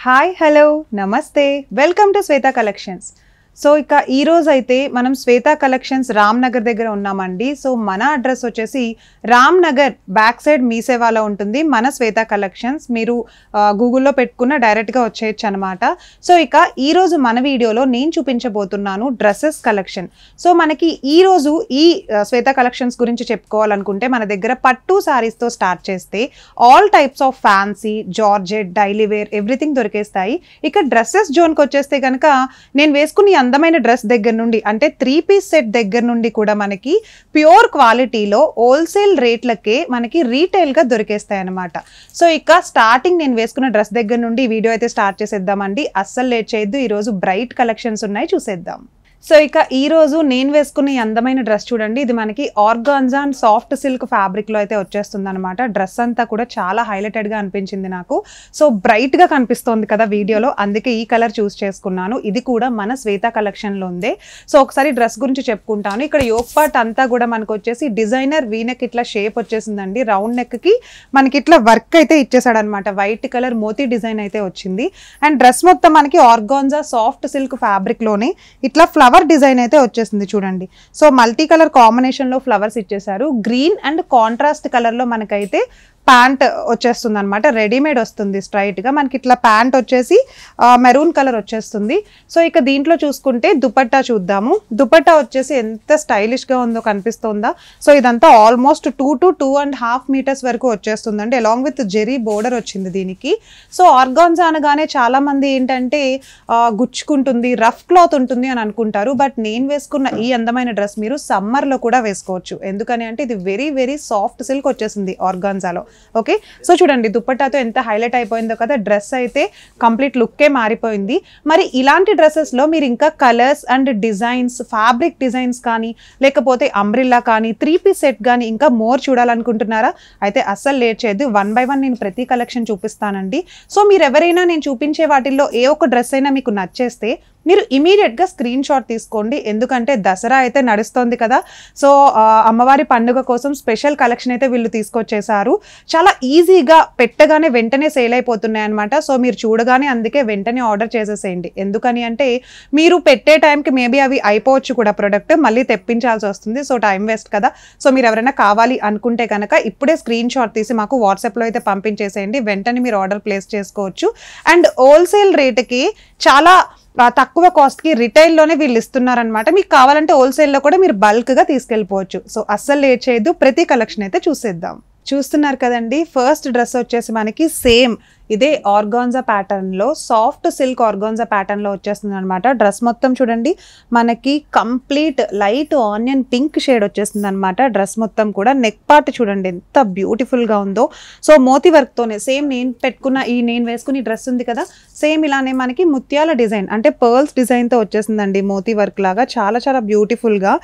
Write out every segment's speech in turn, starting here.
Hi hello నమస్తే welcome to Shweta collections. So ఇక ఈ రోజు అయితే మనం శ్వేత కలెక్షన్స్ రామ్ నగర్ దగ్గర ఉన్నామండి. సో మన అడ్రస్ వచ్చేసి రామ్ నగర్ బ్యాక్ సైడ్ మీ సేవాలో ఉంటుంది మన శ్వేత కలెక్షన్స్. మీరు గూగుల్లో పెట్టుకున్న డైరెక్ట్గా వచ్చేయచ్చు అనమాట. సో ఇక ఈ రోజు మన వీడియోలో నేను చూపించబోతున్నాను డ్రెస్సెస్ కలెక్షన్. సో మనకి ఈ రోజు ఈ శ్వేత కలెక్షన్స్ గురించి చెప్పుకోవాలనుకుంటే మన దగ్గర పట్టు శారీస్తో స్టార్ట్ చేస్తే all types of fancy, georgette, daily wear everything దొరికేస్తాయి. ఇక డ్రెస్సెస్ జోన్కి వచ్చేస్తే కనుక నేను వేసుకుని అందమైన డ్రెస్ దగ్గర నుండి అంటే 3 పీస్ సెట్ దగ్గర నుండి కూడా మనకి ప్యూర్ క్వాలిటీలో హోల్సేల్ రేట్లకే మనకి రీటైల్ గా దొరికేస్తాయి అన్నమాట. సో ఇక స్టార్టింగ్ నేను వేసుకున్న డ్రెస్ దగ్గర నుండి వీడియో అయితే స్టార్ట్ చేసేద్దామండి. అస్సలు లేట్ చేయొద్దు. ఈరోజు బ్రైట్ కలెక్షన్స్ ఉన్నాయి, చూసేద్దాం. సో ఇక ఈ రోజు నేను వేసుకున్న ఈ అందమైన డ్రెస్ చూడండి. ఇది మనకి organza and soft silk fabric లో అయితే వచ్చేస్తుంది అనమాట. డ్రెస్ అంతా కూడా చాలా హైలైటెడ్ గా అనిపించింది నాకు. సో బ్రైట్ గా కనిపిస్తోంది కదా వీడియోలో, అందుకే ఈ కలర్ చూస్ చేసుకున్నాను. ఇది కూడా మన శ్వేత కలెక్షన్ లో ఉంది. సో ఒకసారి డ్రెస్ గురించి చెప్పుకుంటాను. ఇక్కడ యోక్ పార్ట్ అంతా కూడా మనకు వచ్చేసి డిజైనర్ వీనెక్ ఇట్లా షేప్ వచ్చేసిందండి. రౌండ్ నెక్ కి మనకి ఇట్లా వర్క్ అయితే ఇచ్చేసాడు అనమాట. వైట్ కలర్ మోతీ డిజైన్ అయితే వచ్చింది. అండ్ డ్రెస్ మొత్తం మనకి ఆర్గాన్జా సాఫ్ట్ సిల్క్ ఫ్యాబ్రిక్ లోనే ఇట్లా ఫ్లవర్ డిజైన్ అయితే వచ్చేసింది చూడండి. సో మల్టీ కలర్ కాంబినేషన్ లో ఫ్లవర్స్ ఇచ్చేసారు. గ్రీన్ అండ్ కాంట్రాస్ట్ కలర్ లో మనకైతే ప్యాంట్ వచ్చేస్తుంది అనమాట. రెడీమేడ్ వస్తుంది స్ట్రైట్ గా. మనకి ఇట్లా ప్యాంట్ వచ్చేసి మెరూన్ కలర్ వచ్చేస్తుంది. సో ఇక దీంట్లో చూసుకుంటే దుపట్టా చూద్దాము. దుపట్టా వచ్చేసి ఎంత స్టైలిష్ గా ఉందో కనిపిస్తుందా. సో ఇదంతా ఆల్మోస్ట్ 2 to 2.5 మీటర్స్ వరకు వచ్చేస్తుందండి. అలాంగ్ విత్ జెరీ బోర్డర్ వచ్చింది దీనికి. సో ఆర్గాన్జా అనగానే చాలా మంది ఏంటంటే గుచ్చుకుంటుంది, రఫ్ క్లాత్ ఉంటుంది అని అనుకుంటారు. బట్ నేను వేసుకున్న ఈ అందమైన డ్రెస్ మీరు సమ్మర్ లో కూడా వేసుకోవచ్చు. ఎందుకని అంటే ఇది వెరీ వెరీ సాఫ్ట్ సిల్క్ వచ్చేసింది ఆర్గాన్జాలో. ఓకే, సో చూడండి దుపట్టాతో ఎంత హైలైట్ అయిపోయిందో కదా. డ్రెస్ అయితే కంప్లీట్ లుక్కే మారిపోయింది. మరి ఇలాంటి డ్రెస్సెస్ లో మీరు ఇంకా colours and designs, fabric designs కానీ లేకపోతే అంబ్రిల్లా కానీ 3 పీస్ సెట్ కానీ ఇంకా మోర్ చూడాలనుకుంటున్నారా? అయితే అస్సలు లేట్ చేయొద్దు. 1 by 1 నేను ప్రతి కలెక్షన్ చూపిస్తానండి. సో మీరు ఎవరైనా నేను చూపించే వాటిల్లో ఏ ఒక్క డ్రెస్ అయినా మీకు నచ్చేస్తే మీరు ఇమీడియట్గా స్క్రీన్ షాట్ తీసుకోండి. ఎందుకంటే దసరా అయితే నడుస్తోంది కదా. సో అమ్మవారి పండుగ కోసం స్పెషల్ కలెక్షన్ అయితే వీళ్ళు తీసుకొచ్చేసారు. చాలా ఈజీగా పెట్టగానే వెంటనే సేల్ అయిపోతున్నాయి అనమాట. సో మీరు చూడగానే అందుకే వెంటనే ఆర్డర్ చేసేసేయండి. ఎందుకని అంటే మీరు పెట్టే టైంకి మేబీ అవి అయిపోవచ్చు కూడా, ప్రొడక్ట్ మళ్ళీ తెప్పించాల్సి వస్తుంది. సో టైం వేస్ట్ కదా. సో మీరు ఎవరైనా కావాలి అనుకుంటే కనుక ఇప్పుడే స్క్రీన్ షాట్ తీసి మాకు వాట్సాప్లో అయితే పంపించేసేయండి. వెంటనే మీరు ఆర్డర్ ప్లేస్ చేసుకోవచ్చు. అండ్ హోల్సేల్ రేటుకి చాలా తక్కువ కాస్ట్కి రిటైల్లోనే వీళ్ళు ఇస్తున్నారనమాట. మీకు కావాలంటే హోల్సేల్లో కూడా మీరు బల్క్గా తీసుకెళ్ళిపోవచ్చు. సో అస్సలు లేట్ చేయొద్దు. ప్రతి కలెక్షన్ అయితే చూసేద్దాం. చూస్తున్నారు కదండి, ఫస్ట్ డ్రెస్ వచ్చేసి మనకి సేమ్ ఇదే ఆర్గాన్జా ప్యాటర్న్లో సాఫ్ట్ సిల్క్ ఆర్గాన్జా ప్యాటర్న్లో వచ్చేస్తుంది అనమాట. డ్రెస్ మొత్తం చూడండి మనకి complete light onion pink shade వచ్చేస్తుంది అనమాట. డ్రెస్ మొత్తం కూడా నెక్ పార్ట్ చూడండి ఎంత బ్యూటిఫుల్గా ఉందో. సో మోతీ వర్క్తోనే సేమ్ నేను వేసుకుని డ్రెస్ ఉంది కదా, సేమ్ ఇలానే మనకి ముత్యాల డిజైన్ అంటే పర్ల్స్ డిజైన్తో వచ్చేసిందండి. మోతీ వర్క్ లాగా చాలా చాలా బ్యూటిఫుల్గా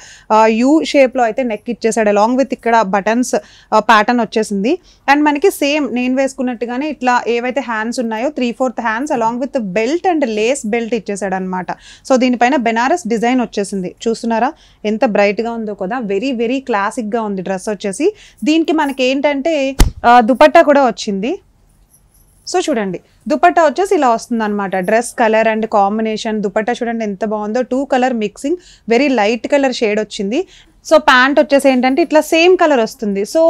యూ షేప్లో అయితే నెక్ ఇచ్చేసాడు. అలాంగ్ విత్ ఇక్కడ బటన్స్ ప్యాటర్న్ వచ్చేసింది. అండ్ మనకి సేమ్ నేను వేసుకున్నట్టుగానే ఇట్లా ఏవైతే హ్యాండ్స్ ఉన్నాయో 3/4 hands along with belt and Lay's belt ఇచ్చేసాడు అనమాట. సో దీనిపైన బెనారస్ డిజైన్ వచ్చేసింది. చూస్తున్నారా ఎంత బ్రైట్ గా ఉందో కదా. వెరీ వెరీ క్లాసిక్ గా ఉంది డ్రెస్ వచ్చేసి. దీనికి మనకి ఏంటంటే దుపట్టా కూడా వచ్చింది. సో చూడండి దుపట్టా వచ్చేసి ఇలా వస్తుంది అనమాట. Dress colour and combination dupatta చూడండి ఎంత బాగుందో. 2 colour mixing, very light colour shade వచ్చింది. సో ప్యాంట్ వచ్చేసి ఏంటంటే ఇట్లా సేమ్ కలర్ వస్తుంది. సో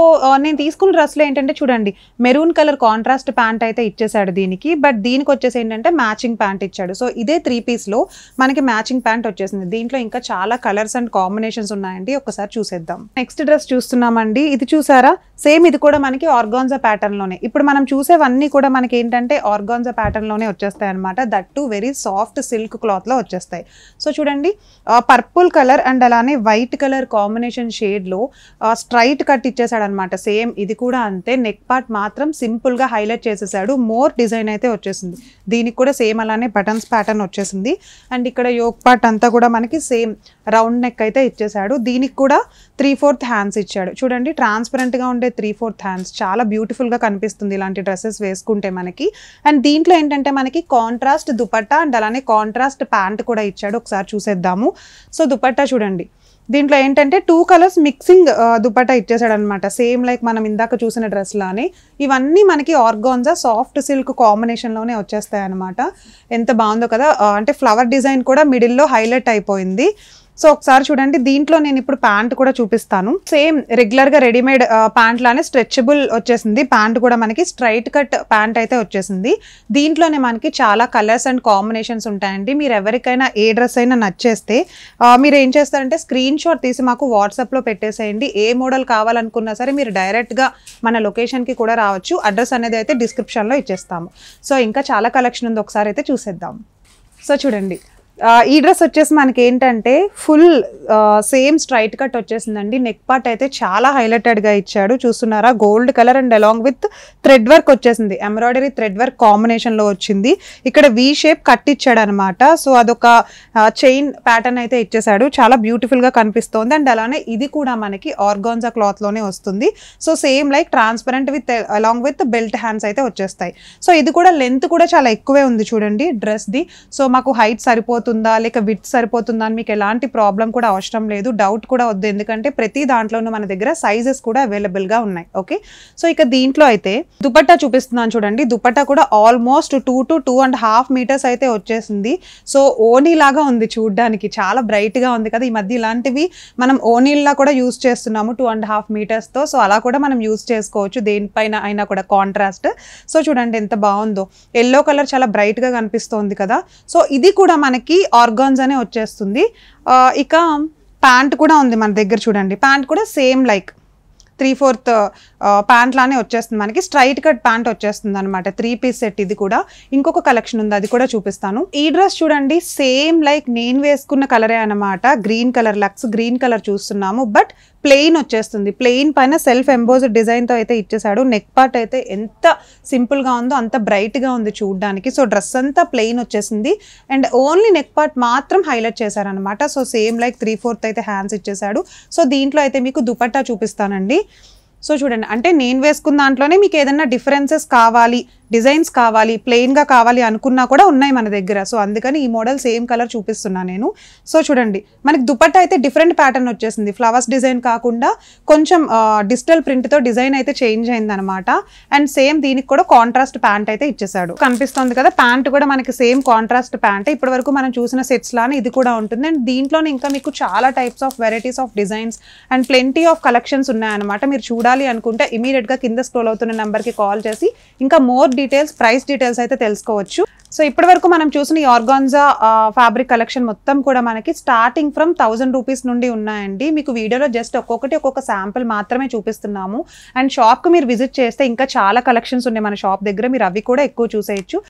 నేను తీసుకున్న డ్రెస్లో ఏంటంటే చూడండి మెరూన్ కలర్ కాంట్రాస్ట్ ప్యాంట్ అయితే ఇచ్చేసాడు దీనికి. బట్ దీనికి వచ్చేసి ఏంటంటే మ్యాచింగ్ ప్యాంట్ ఇచ్చాడు. సో ఇదే 3 పీస్లో మనకి మ్యాచింగ్ ప్యాంట్ వచ్చేసింది. దీంట్లో ఇంకా చాలా కలర్స్ అండ్ కాంబినేషన్స్ ఉన్నాయండి, ఒకసారి చూసేద్దాం. నెక్స్ట్ డ్రెస్ చూస్తున్నామండి. ఇది చూసారా, సేమ్ ఇది కూడా మనకి ఆర్గాన్జా ప్యాటర్న్లోనే. ఇప్పుడు మనం చూసేవన్నీ కూడా మనకి ఏంటంటే ఆర్గాన్జా ప్యాటర్న్లోనే వచ్చేస్తాయి అనమాట. That to very soft silk క్లాత్లో వచ్చేస్తాయి. సో చూడండి పర్పుల్ కలర్ అండ్ అలానే వైట్ కలర్ కాంబినేషన్ షేడ్లో స్ట్రైట్ కట్ ఇచ్చేసాడు అనమాట. సేమ్ ఇది కూడా అంతే. నెక్ పార్ట్ మాత్రం సింపుల్గా హైలైట్ చేసేసాడు. మోర్ డిజైన్ అయితే వచ్చేసింది. దీనికి కూడా సేమ్ అలానే బటన్స్ ప్యాటర్న్ వచ్చేసింది. అండ్ ఇక్కడ యోక్ పార్ట్ అంతా కూడా మనకి సేమ్ రౌండ్ నెక్ అయితే ఇచ్చేసాడు. దీనికి కూడా 3/4 హ్యాండ్స్ ఇచ్చాడు. చూడండి ట్రాన్స్పరెంట్గా ఉండే 3/4 హ్యాండ్స్ చాలా బ్యూటిఫుల్గా కనిపిస్తుంది ఇలాంటి డ్రెస్సెస్ వేసుకుంటే మనకి. అండ్ దీంట్లో ఏంటంటే మనకి కాంట్రాస్ట్ దుపట్టా అండ్ అలానే కాంట్రాస్ట్ ప్యాంట్ కూడా ఇచ్చాడు. ఒకసారి చూసేద్దాము. సో దుపట్టా చూడండి దీంట్లో ఏంటంటే 2 కలర్స్ మిక్సింగ్ దుపట్టా ఇచ్చేసాడు అనమాట, సేమ్ లైక్ మనం ఇందాక చూసిన డ్రెస్ లానే. ఇవన్నీ మనకి ఆర్గాన్జా సాఫ్ట్ సిల్క్ కాంబినేషన్లోనే వచ్చేస్తాయి అనమాట. ఎంత బాగుందో కదా, అంటే ఫ్లవర్ డిజైన్ కూడా మిడిల్లో హైలైట్ అయిపోయింది. సో ఒకసారి చూడండి, దీంట్లో నేను ఇప్పుడు ప్యాంట్ కూడా చూపిస్తాను. సేమ్ రెగ్యులర్గా రెడీమేడ్ ప్యాంట్ లానే స్ట్రెచబుల్ వచ్చేసింది. ప్యాంట్ కూడా మనకి స్ట్రైట్ కట్ ప్యాంట్ అయితే వచ్చేసింది. దీంట్లోనే మనకి చాలా కలర్స్ అండ్ కాంబినేషన్స్ ఉంటాయండి. మీరు ఎవరికైనా ఏ డ్రెస్ అయినా నచ్చేస్తే మీరు ఏం చేస్తారంటే స్క్రీన్ షాట్ తీసి మాకు వాట్సాప్లో పెట్టేసేయండి. ఏ మోడల్ కావాలనుకున్నా సరే మీరు డైరెక్ట్గా మన లొకేషన్కి కూడా రావచ్చు. అడ్రస్ అనేది అయితే డిస్క్రిప్షన్లో ఇచ్చేస్తాము. సో ఇంకా చాలా కలెక్షన్ ఉంది, ఒకసారి అయితే చూసేద్దాం. సో చూడండి, ఈ డ్రెస్ వచ్చేసి మనకి ఏంటంటే ఫుల్ సేమ్ స్ట్రైట్ కట్ వచ్చేసిందండి. నెక్ పార్ట్ అయితే చాలా హైలైటెడ్గా ఇచ్చాడు, చూస్తున్నారా, gold colour and along with thread work వచ్చేసింది. ఎంబ్రాయిడరీ థ్రెడ్ వర్క్ కాంబినేషన్లో వచ్చింది. ఇక్కడ వి షేప్ కట్ ఇచ్చాడు అనమాట. సో అదొక చైన్ ప్యాటర్న్ అయితే ఇచ్చేసాడు, చాలా బ్యూటిఫుల్గా కనిపిస్తోంది. అండ్ అలానే ఇది కూడా మనకి ఆర్గాన్జా క్లాత్లోనే వస్తుంది. So same like transparent with along with belt hands అయితే వచ్చేస్తాయి. సో ఇది కూడా లెంత్ కూడా చాలా ఎక్కువే ఉంది చూడండి డ్రెస్ది. సో మాకు హైట్ సరిపోతుందా లేక విడ్త్ సరిపోతుందా అని మీకు ఎలాంటి ప్రాబ్లం కూడా అవసరం లేదు, డౌట్ కూడా వద్దు, ఎందుకంటే ప్రతి దాంట్లోనూ మన దగ్గర సైజెస్ కూడా అవైలబుల్గా ఉన్నాయి. ఓకే, సో ఇక దీంట్లో అయితే దుపట్టా చూపిస్తున్నాను చూడండి. దుపట్టా కూడా ఆల్మోస్ట్ 2 to 2.5 మీటర్స్ అయితే వచ్చేసింది. సో ఓనీ లాగా ఉంది చూడడానికి, చాలా బ్రైట్గా ఉంది కదా. ఈ మధ్య ఇలాంటివి మనం ఓనీల్లా కూడా యూజ్ చేస్తున్నాము 2.5 మీటర్స్తో. సో అలా కూడా మనం యూజ్ చేసుకోవచ్చు దేనిపైన అయినా కూడా కాంట్రాస్ట్. సో చూడండి ఎంత బాగుందో, ఎల్లో కలర్ చాలా బ్రైట్గా కనిపిస్తోంది కదా. సో ఇది కూడా మనకి ఆర్గాన్జానే వచ్చేస్తుంది. ఇక ప్యాంట్ కూడా ఉంది మన దగ్గర చూడండి. ప్యాంట్ కూడా సేమ్ లైక్ 3/4 ప్యాంట్ లానే వచ్చేస్తుంది మనకి, స్ట్రైట్ కట్ ప్యాంట్ వచ్చేస్తుంది అనమాట. 3 పీస్ సెట్. ఇది కూడా ఇంకొక కలెక్షన్ ఉంది, అది కూడా చూపిస్తాను. ఈ డ్రెస్ చూడండి, సేమ్ లైక్ నేను వేసుకున్న కలరే అనమాట. Green colour, looks green colour చూస్తున్నాము, బట్ ప్లెయిన్ వచ్చేస్తుంది. ప్లెయిన్ పైన సెల్ఫ్ ఎంబోజ్డ్ డిజైన్తో అయితే ఇచ్చేసాడు. నెక్ పార్ట్ అయితే ఎంత సింపుల్గా ఉందో అంత బ్రైట్గా ఉంది చూడడానికి. సో డ్రెస్ అంతా ప్లెయిన్ వచ్చేసింది అండ్ ఓన్లీ నెక్ పార్ట్ మాత్రం హైలైట్ చేశారనమాట. సో సేమ్ లైక్ 3/4 అయితే హ్యాండ్స్ ఇచ్చేసాడు. సో దీంట్లో అయితే మీకు దుపట్టా చూపిస్తానండి. సో చూడండి, అంటే నేను వేసుకున్న దాంట్లోనే మీకు ఏదైనా డిఫరెన్సెస్ కావాలి, డిజైన్స్ కావాలి, ప్లెయిన్గా కావాలి అనుకున్నా కూడా ఉన్నాయి మన దగ్గర. సో అందుకని ఈ మోడల్ సేమ్ కలర్ చూపిస్తున్నాను నేను. సో చూడండి, మనకి దుపట్టా అయితే డిఫరెంట్ ప్యాటర్న్ వచ్చేసింది. ఫ్లవర్స్ డిజైన్ కాకుండా కొంచెం డిజిటల్ ప్రింట్తో డిజైన్ అయితే చేంజ్ అయిందనమాట. అండ్ సేమ్ దీనికి కూడా కాంట్రాస్ట్ ప్యాంట్ అయితే ఇచ్చేసాడు. కనిపిస్తుంది కదా, ప్యాంట్ కూడా మనకి సేమ్ కాంట్రాస్ట్ ప్యాంట్. ఇప్పటి వరకు మనం చూసిన సెట్స్ లానే ఇది కూడా ఉంటుంది. అండ్ దీంట్లోనే ఇంకా మీకు చాలా types of varieties of designs and plenty of collections ఉన్నాయన్నమాట. మీరు చూడాలి అనుకుంటే ఇమీడియట్గా కింద స్క్రోల్ అవుతున్న నెంబర్కి కాల్ చేసి ఇంకా మోర్ డీటెయిల్స్, ప్రైస్ డీటెయిల్స్ అయితే తెలుసుకోవచ్చు. సో ఇప్పటి వరకు మనం చూసిన ఈ ఆర్గాన్జా ఫ్యాబ్రిక్ కలెక్షన్ మొత్తం కూడా మనకి స్టార్టింగ్ ఫ్రమ్ 1000 రూపీస్ నుండి ఉన్నాయండి. మీకు వీడియోలో జస్ట్ ఒక్కొక్క శాంపుల్ మాత్రమే చూపిస్తున్నాము. అండ్ షాప్కి మీరు విజిట్ చేస్తే ఇంకా చాలా కలెక్షన్స్ ఉన్నాయి మన షాప్ దగ్గర, మీరు అవి కూడా ఎక్కువ చూసేయచ్చు.